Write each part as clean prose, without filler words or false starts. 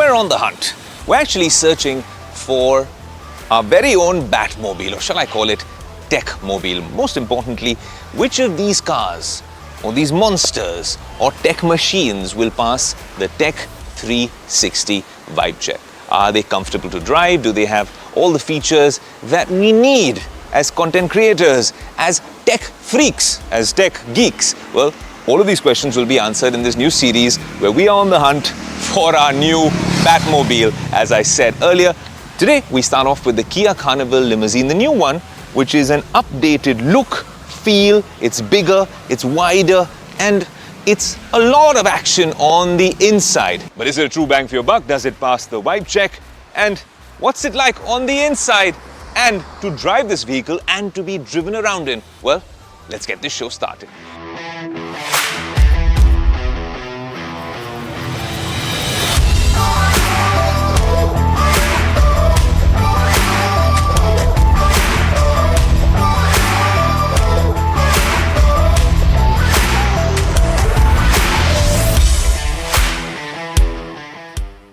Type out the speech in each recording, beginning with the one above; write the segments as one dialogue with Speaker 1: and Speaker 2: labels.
Speaker 1: we're on the hunt. We're actually searching for our very own Batmobile, or shall I call it Techmobile. Most importantly, which of these cars or these monsters or tech machines will pass the Tech 360 vibe check? Are they comfortable to drive? Do they have all the features that we need as content creators, as tech freaks, as tech geeks? Well, all of these questions will be answered in this new series where we are on the hunt for our new Batmobile, as I said earlier. Today, we start off with the Kia Carnival limousine, the new one, which is an updated look, feel. It's bigger, it's wider, and it's a lot of action on the inside. But is it a true bang for your buck? Does it pass the vibe check? And what's it like on the inside? And to drive this vehicle and to be driven around in? Well, let's get this show started.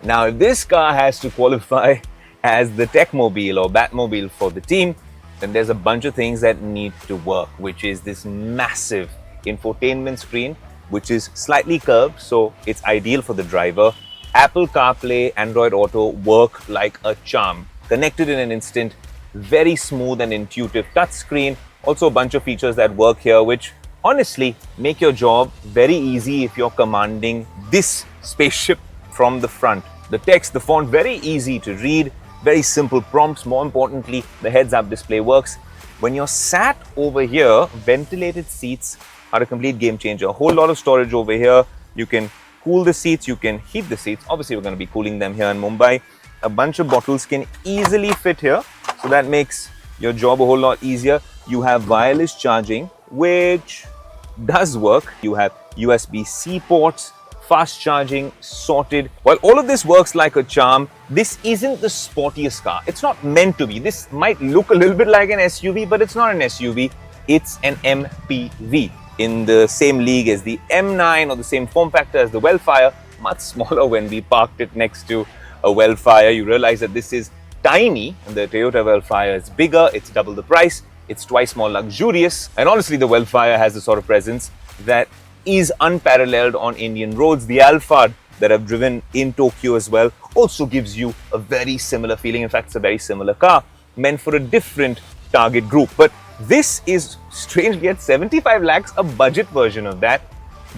Speaker 1: Now, if this car has to qualify as the Techmobile or Batmobile for the team, then there's a bunch of things that need to work, which is this massive infotainment screen, which is slightly curved, so it's ideal for the driver. Apple CarPlay, Android Auto work like a charm. Connected in an instant, very smooth and intuitive touchscreen. Also a bunch of features that work here, which honestly make your job very easy if you're commanding this spaceship from the front. The text, the font, very easy to read, very simple prompts. More importantly, the heads-up display works. When you're sat over here, ventilated seats are a complete game changer. A whole lot of storage over here. You can cool the seats, you can heat the seats. Obviously, we're going to be cooling them here in Mumbai. A bunch of bottles can easily fit here, so that makes your job a whole lot easier. You have wireless charging, which does work. You have USB-C ports, fast charging, sorted. While all of this works like a charm, this isn't the sportiest car. It's not meant to be. This might look a little bit like an SUV, but it's not an SUV. It's an MPV in the same league as the M9 or the same form factor as the Wellfire. Much smaller. When we parked it next to a Wellfire, you realize that this is tiny, and the Toyota Wellfire is bigger. It's double the price. It's twice more luxurious. And honestly, the Wellfire has the sort of presence that is unparalleled on Indian roads. The Alphard that I've driven in Tokyo as well also gives you a very similar feeling. In fact, it's a very similar car meant for a different target group. But this is strangely at 75 lakhs, a budget version of that,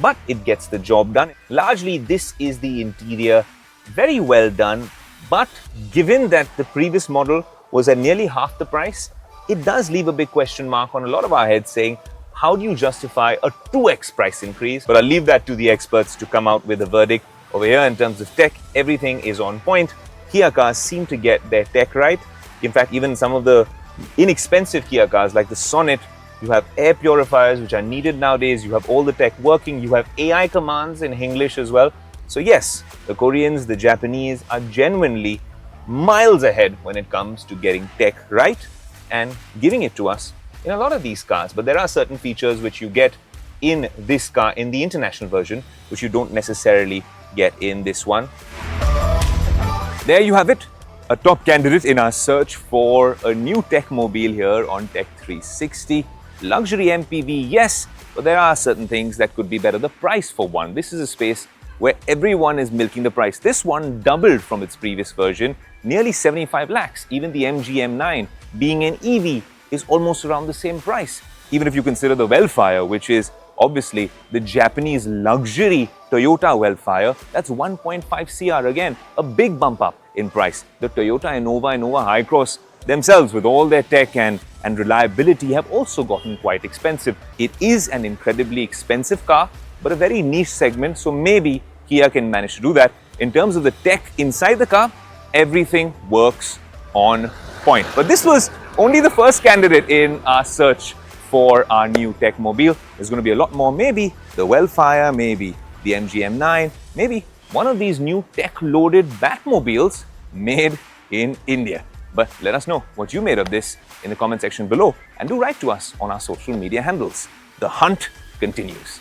Speaker 1: but it gets the job done. Largely, this is the interior, very well done. But given that the previous model was at nearly half the price, it does leave a big question mark on a lot of our heads, saying, how do you justify a 2x price increase? But I'll leave that to the experts to come out with a verdict. Over here, in terms of tech, everything is on point. Kia cars seem to get their tech right. In fact, even some of the inexpensive Kia cars like the Sonet, you have air purifiers, which are needed nowadays. You have all the tech working. You have AI commands in English as well. So yes, the Koreans, the Japanese are genuinely miles ahead when it comes to getting tech right and giving it to us in a lot of these cars. But there are certain features which you get in this car, in the international version, which you don't necessarily get in this one. There you have it, a top candidate in our search for a new Techmobile here on Tech 360. Luxury MPV, yes, but there are certain things that could be better. The price, for one. This is a space where everyone is milking the price. This one doubled from its previous version, nearly 75 lakhs. Even the MG M9, being an EV, is almost around the same price. Even if you consider the Wellfire, which is obviously the Japanese luxury Toyota Wellfire, that's 1.5 CR. Again, a big bump up in price. The Toyota Innova Hycross themselves, with all their tech and reliability, have also gotten quite expensive. It is an incredibly expensive car, but a very niche segment, so maybe Kia can manage to do that. In terms of the tech inside the car, everything works on point. But this was only the first candidate in our search for our new Techmobile. There's going to be a lot more. Maybe the Wellfire, maybe the MG M9, maybe one of these new tech-loaded Batmobiles made in India. But let us know what you made of this in the comment section below, and do write to us on our social media handles. The hunt continues.